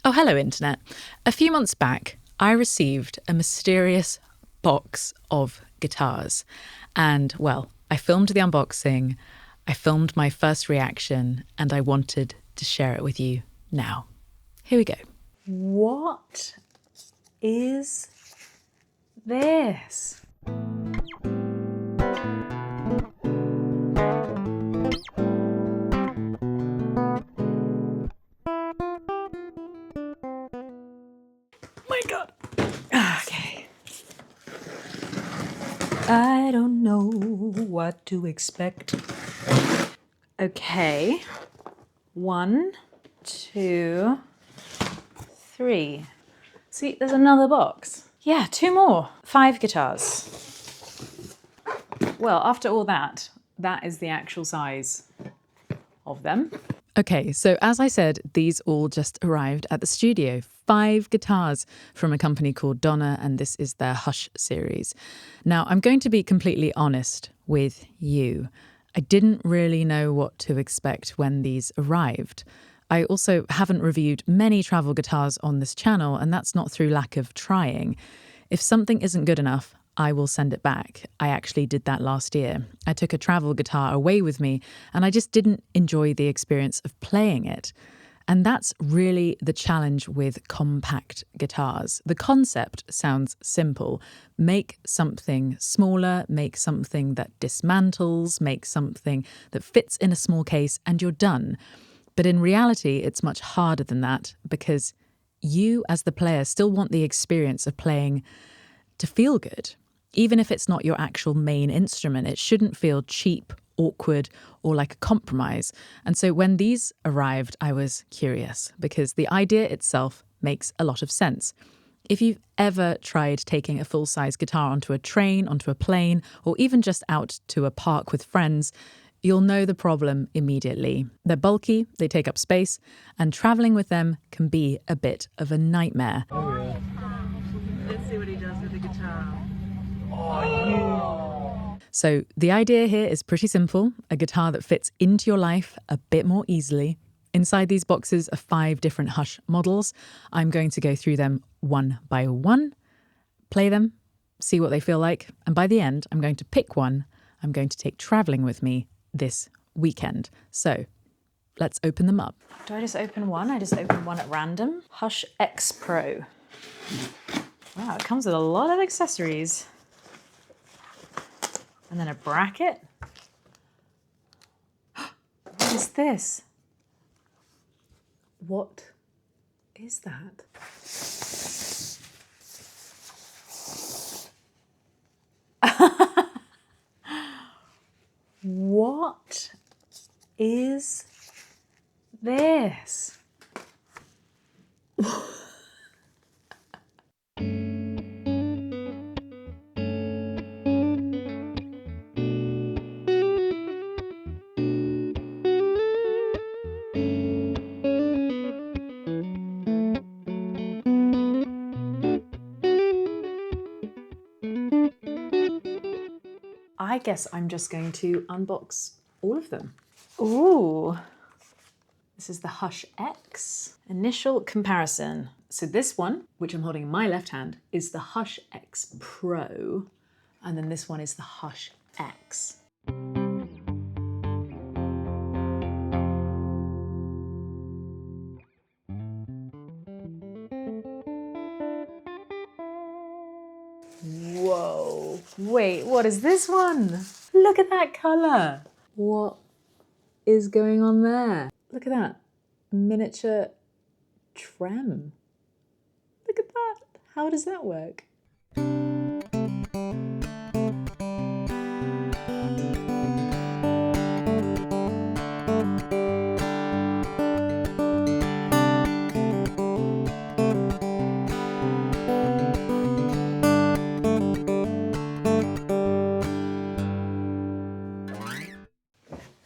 Oh, hello, Internet. A few months back, I received a mysterious box of guitars. And, well, I filmed the unboxing, I filmed my first reaction, and I wanted to share it with you now. Here we go. What is this? My God. Okay. I don't know what to expect. Okay. 1, 2, 3. See, there's another box. Yeah, 2 more. 5 guitars. Well, after all that, that is the actual size of them. Okay, so as I said, these all just arrived at the studio. 5 guitars from a company called Donna, and this is their Hush series. Now, I'm going to be completely honest with you. I didn't really know what to expect when these arrived. I also haven't reviewed many travel guitars on this channel, and that's not through lack of trying. If something isn't good enough, I will send it back. I actually did that last year. I took a travel guitar away with me and I just didn't enjoy the experience of playing it. And that's really the challenge with compact guitars. The concept sounds simple. Make something smaller, make something that dismantles, make something that fits in a small case, and you're done. But in reality, it's much harder than that because you as the player still want the experience of playing to feel good. Even if it's not your actual main instrument, it shouldn't feel cheap, awkward, or like a compromise. And so when these arrived, I was curious because the idea itself makes a lot of sense. If you've ever tried taking a full-size guitar onto a train, onto a plane, or even just out to a park with friends, you'll know the problem immediately. They're bulky, they take up space, and traveling with them can be a bit of a nightmare. Let's see what he does with the guitar. So the idea here is pretty simple, a guitar that fits into your life a bit more easily. Inside these boxes are 5 different Hush models. I'm going to go through them one by one, play them, see what they feel like, and by the end, I'm going to pick one I'm going to take traveling with me this weekend. So let's open them up. Do I just open one? I just open one at random. Hush X Pro. Wow, it comes with a lot of accessories. And then a bracket. What is this? What is that? What is this? I guess I'm just going to unbox all of them. Ooh, this is the Hush X. Initial comparison. So this one, which I'm holding in my left hand, is the Hush X Pro. And then this one is the Hush X. Whoa, wait, what is this one? Look at that colour. What is going on there? Look at that, miniature trem. Look at that, how does that work?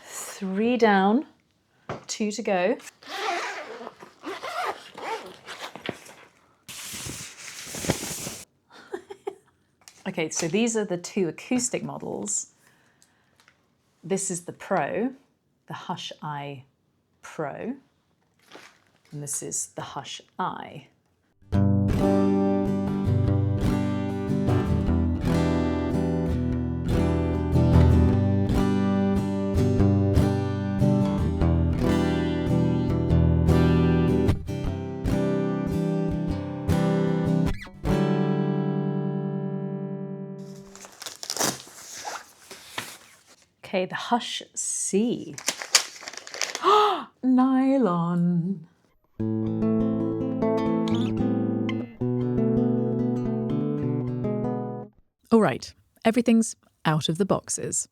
Three down, 2 to go. Okay, so these are the 2 acoustic models. This is the Pro, the Hush I Pro. And this is the Hush I. Okay, the Hush C. Nylon. All right, everything's out of the boxes.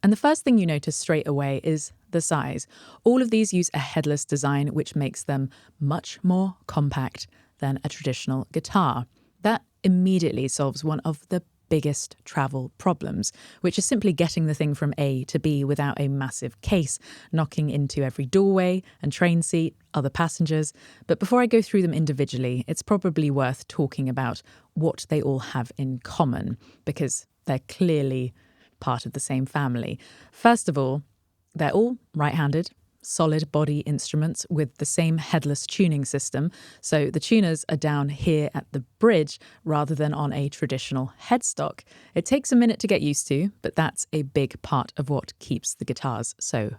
And the first thing you notice straight away is the size. All of these use a headless design, which makes them much more compact than a traditional guitar. That immediately solves one of the biggest travel problems, which is simply getting the thing from A to B without a massive case, knocking into every doorway and train seat, other passengers. But before I go through them individually, it's probably worth talking about what they all have in common, because they're clearly part of the same family. First of all, they're all right-handed, solid body instruments with the same headless tuning system. So the tuners are down here at the bridge rather than on a traditional headstock. It takes a minute to get used to, but that's a big part of what keeps the guitars so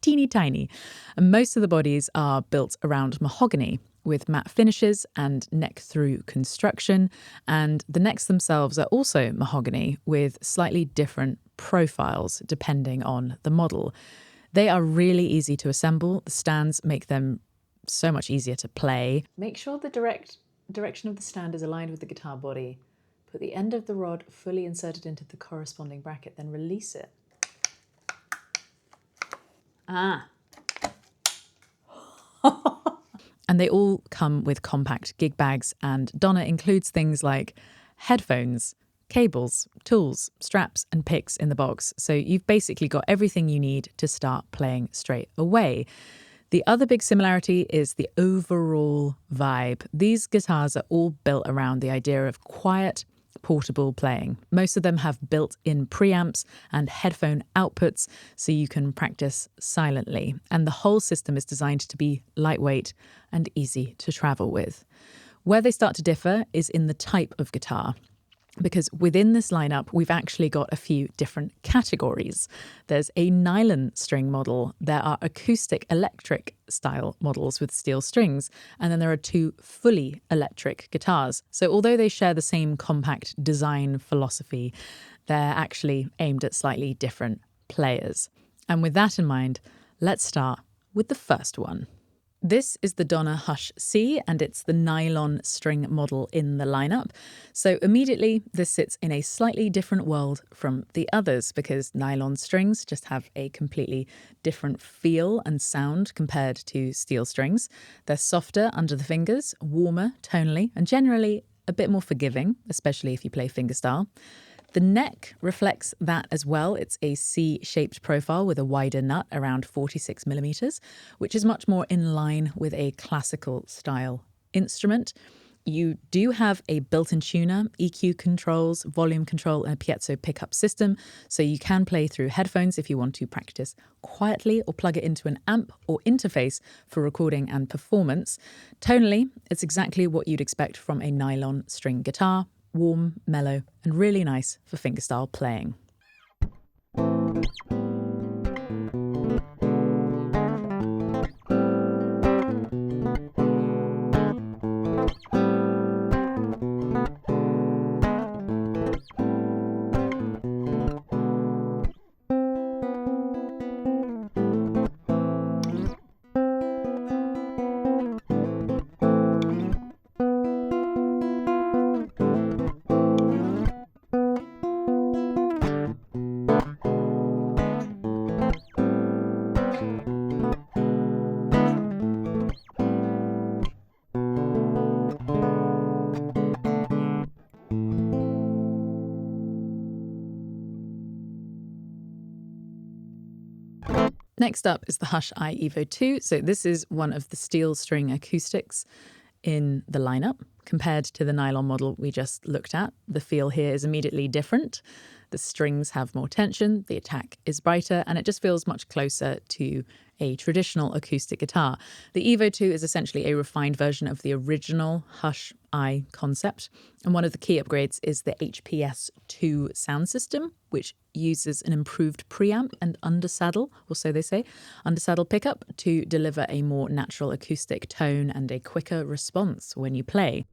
teeny tiny. And most of the bodies are built around mahogany with matte finishes and neck-through construction. And the necks themselves are also mahogany with slightly different profiles depending on the model. They are really easy to assemble. The stands make them so much easier to play. Make sure the direction of the stand is aligned with the guitar body. Put the end of the rod fully inserted into the corresponding bracket, then release it. And they all come with compact gig bags, and Donna includes things like headphones, cables, tools, straps and picks in the box. So you've basically got everything you need to start playing straight away. The other big similarity is the overall vibe. These guitars are all built around the idea of quiet, portable playing. Most of them have built-in preamps and headphone outputs so you can practice silently. And the whole system is designed to be lightweight and easy to travel with. Where they start to differ is in the type of guitar, because within this lineup, we've actually got a few different categories. There's a nylon string model, there are acoustic electric style models with steel strings, and then there are two fully electric guitars. So although they share the same compact design philosophy, they're actually aimed at slightly different players. And with that in mind, let's start with the first one. This is the Donna Hush C, and it's the nylon string model in the lineup. So immediately this sits in a slightly different world from the others, because nylon strings just have a completely different feel and sound compared to steel strings. They're softer under the fingers, warmer tonally, and generally a bit more forgiving, especially if you play fingerstyle. The neck reflects that as well. It's a C-shaped profile with a wider nut around 46 millimeters, which is much more in line with a classical style instrument. You do have a built-in tuner, EQ controls, volume control, and a piezo pickup system, so you can play through headphones if you want to practice quietly or plug it into an amp or interface for recording and performance. Tonally, it's exactly what you'd expect from a nylon string guitar. Warm, mellow, and really nice for fingerstyle playing. Next up is the Hush I Evo 2. So this is one of the steel string acoustics in the lineup. Compared to the nylon model we just looked at, the feel here is immediately different. The strings have more tension, the attack is brighter, and it just feels much closer to a traditional acoustic guitar. The Evo 2 is essentially a refined version of the original Hush I concept, and one of the key upgrades is the HPS 2 sound system, which uses an improved preamp and undersaddle, or so they say, undersaddle pickup to deliver a more natural acoustic tone and a quicker response when you play.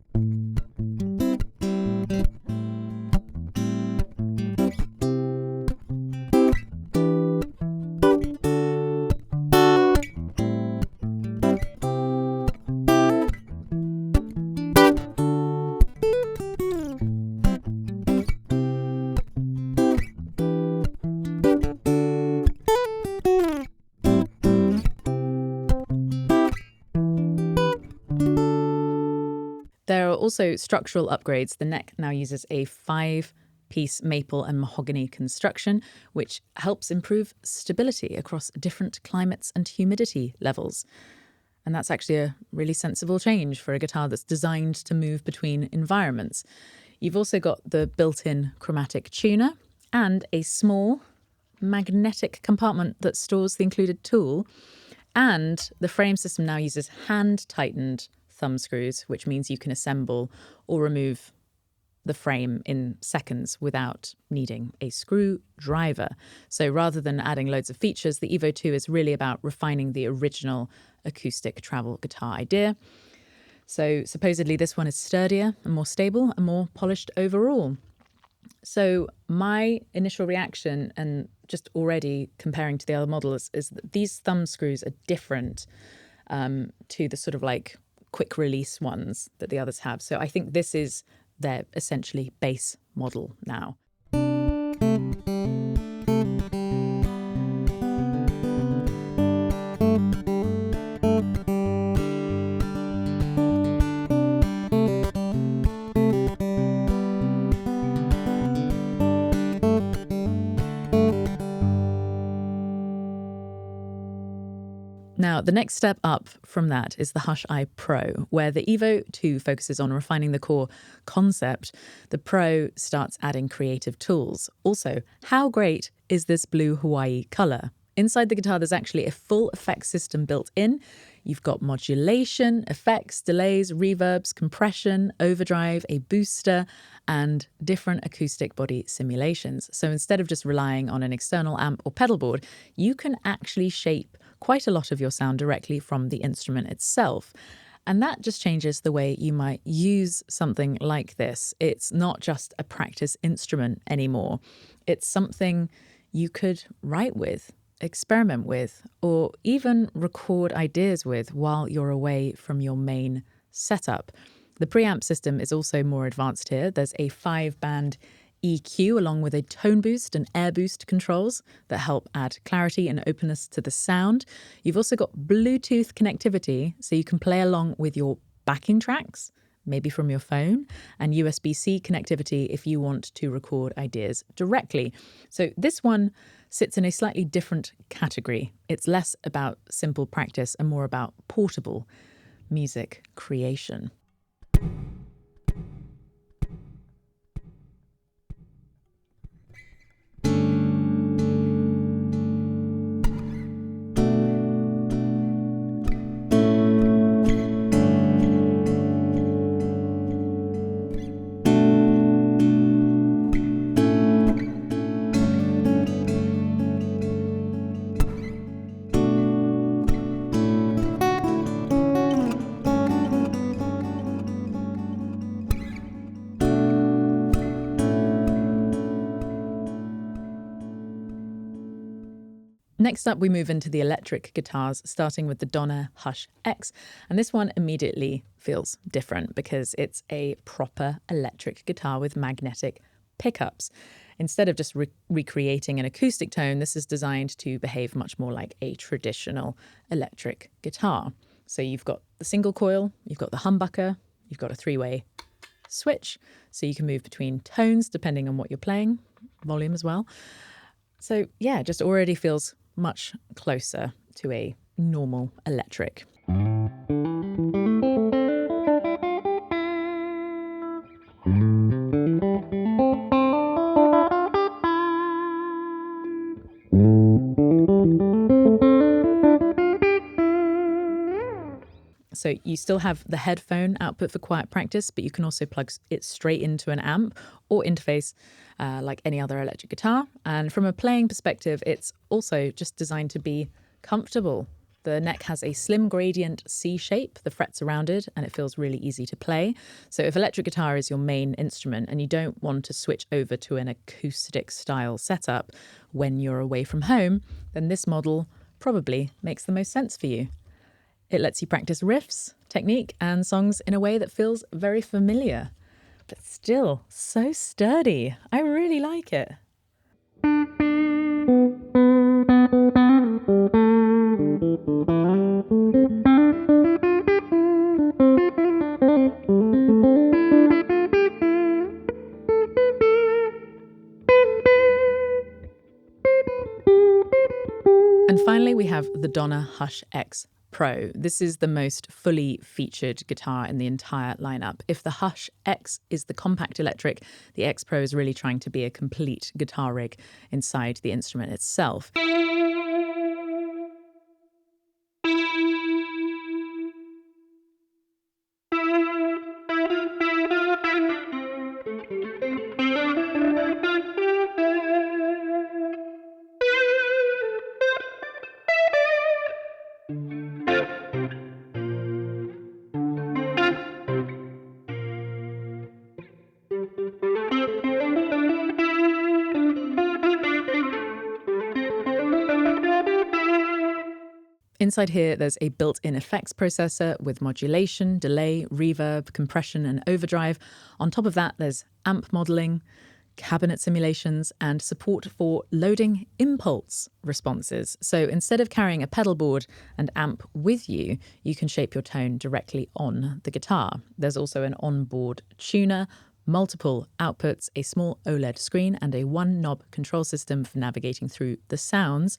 There are also structural upgrades. The neck now uses a 5-piece maple and mahogany construction, which helps improve stability across different climates and humidity levels. And that's actually a really sensible change for a guitar that's designed to move between environments. You've also got the built-in chromatic tuner and a small magnetic compartment that stores the included tool. And the frame system now uses hand-tightened thumb screws, which means you can assemble or remove the frame in seconds without needing a screwdriver. So rather than adding loads of features, the Evo 2 is really about refining the original acoustic travel guitar idea. So supposedly this one is sturdier and more stable and more polished overall. So my initial reaction, and just already comparing to the other models, is that these thumb screws are different to the sort of like quick release ones that the others have. So I think this is their essentially base model now. Now, the next step up from that is the Hush I Pro, where the Evo 2 focuses on refining the core concept. The Pro starts adding creative tools. Also, how great is this blue Hawaii colour? Inside the guitar, there's actually a full effects system built in. You've got modulation, effects, delays, reverbs, compression, overdrive, a booster, and different acoustic body simulations. So instead of just relying on an external amp or pedal board, you can actually shape quite a lot of your sound directly from the instrument itself. And that just changes the way you might use something like this. It's not just a practice instrument anymore. It's something you could write with, experiment with, or even record ideas with while you're away from your main setup. The preamp system is also more advanced here. There's a 5-band EQ along with a tone boost and air boost controls that help add clarity and openness to the sound. You've also got Bluetooth connectivity, so you can play along with your backing tracks, maybe from your phone, and USB-C connectivity if you want to record ideas directly. So this one sits in a slightly different category. It's less about simple practice and more about portable music creation. Next up, we move into the electric guitars, starting with the Donner Hush X. And this one immediately feels different because it's a proper electric guitar with magnetic pickups. Instead of just recreating an acoustic tone, this is designed to behave much more like a traditional electric guitar. So you've got the single coil, you've got the humbucker, you've got a 3-way switch, so you can move between tones depending on what you're playing, volume as well. So yeah, just already feels much closer to a normal electric. So you still have the headphone output for quiet practice, but you can also plug it straight into an amp or interface like any other electric guitar. And from a playing perspective, it's also just designed to be comfortable. The neck has a slim gradient C shape, the frets are rounded, and it feels really easy to play. So if electric guitar is your main instrument and you don't want to switch over to an acoustic style setup when you're away from home, then this model probably makes the most sense for you. It lets you practice riffs, technique, and songs in a way that feels very familiar, but still so sturdy. I really like it. And finally, we have the Donner Hush X Pro. This is the most fully featured guitar in the entire lineup. If the Hush X is the compact electric, the X Pro is really trying to be a complete guitar rig inside the instrument itself. Inside here, there's a built-in effects processor with modulation, delay, reverb, compression, and overdrive. On top of that, there's amp modeling, cabinet simulations, and support for loading impulse responses. So instead of carrying a pedal board and amp with you, you can shape your tone directly on the guitar. There's also an onboard tuner, multiple outputs, a small OLED screen, and a one-knob control system for navigating through the sounds.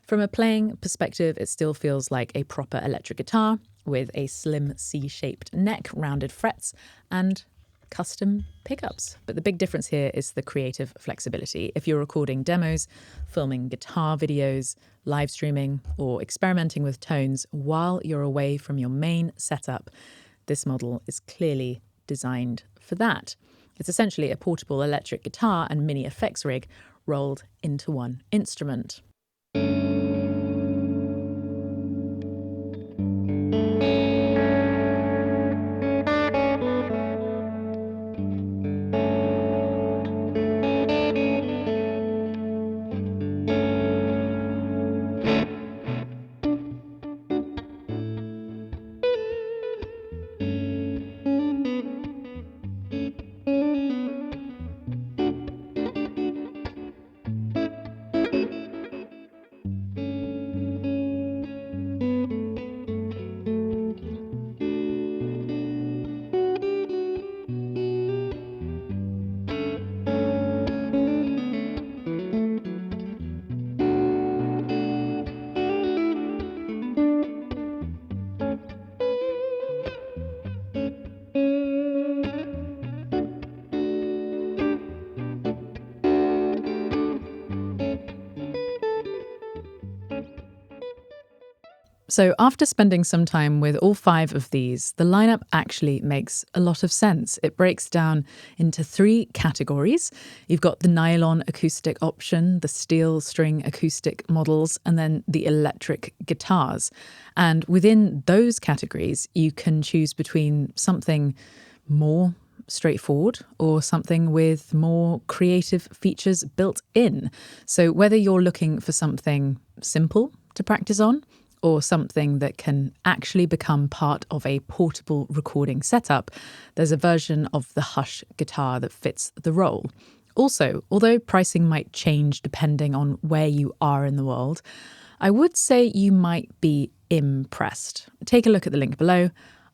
From a playing perspective, it still feels like a proper electric guitar with a slim C-shaped neck, rounded frets, and custom pickups. But the big difference here is the creative flexibility. If you're recording demos, filming guitar videos, live streaming, or experimenting with tones while you're away from your main setup, this model is clearly designed for that. It's essentially a portable electric guitar and mini effects rig rolled into one instrument. So after spending some time with all 5 of these, the lineup actually makes a lot of sense. It breaks down into 3 categories. You've got the nylon acoustic option, the steel string acoustic models, and then the electric guitars. And within those categories, you can choose between something more straightforward or something with more creative features built in. So whether you're looking for something simple to practice on, or something that can actually become part of a portable recording setup, there's a version of the Hush guitar that fits the role. Also, although pricing might change depending on where you are in the world, I would say you might be impressed. Take a look at the link below.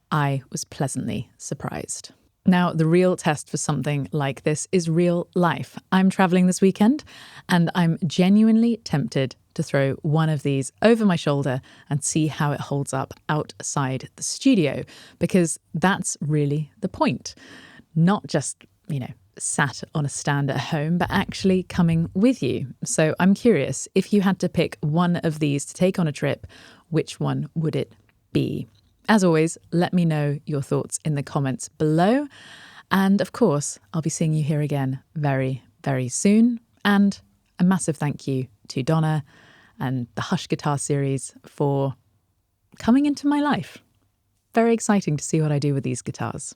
I was pleasantly surprised. Now, the real test for something like this is real life. I'm traveling this weekend, and I'm genuinely tempted to throw one of these over my shoulder and see how it holds up outside the studio, because that's really the point. Not just, sat on a stand at home, but actually coming with you. So I'm curious, if you had to pick one of these to take on a trip, which one would it be? As always, let me know your thoughts in the comments below. And of course, I'll be seeing you here again very, very soon. And a massive thank you to Donna and the Hush Guitar series for coming into my life. Very exciting to see what I do with these guitars.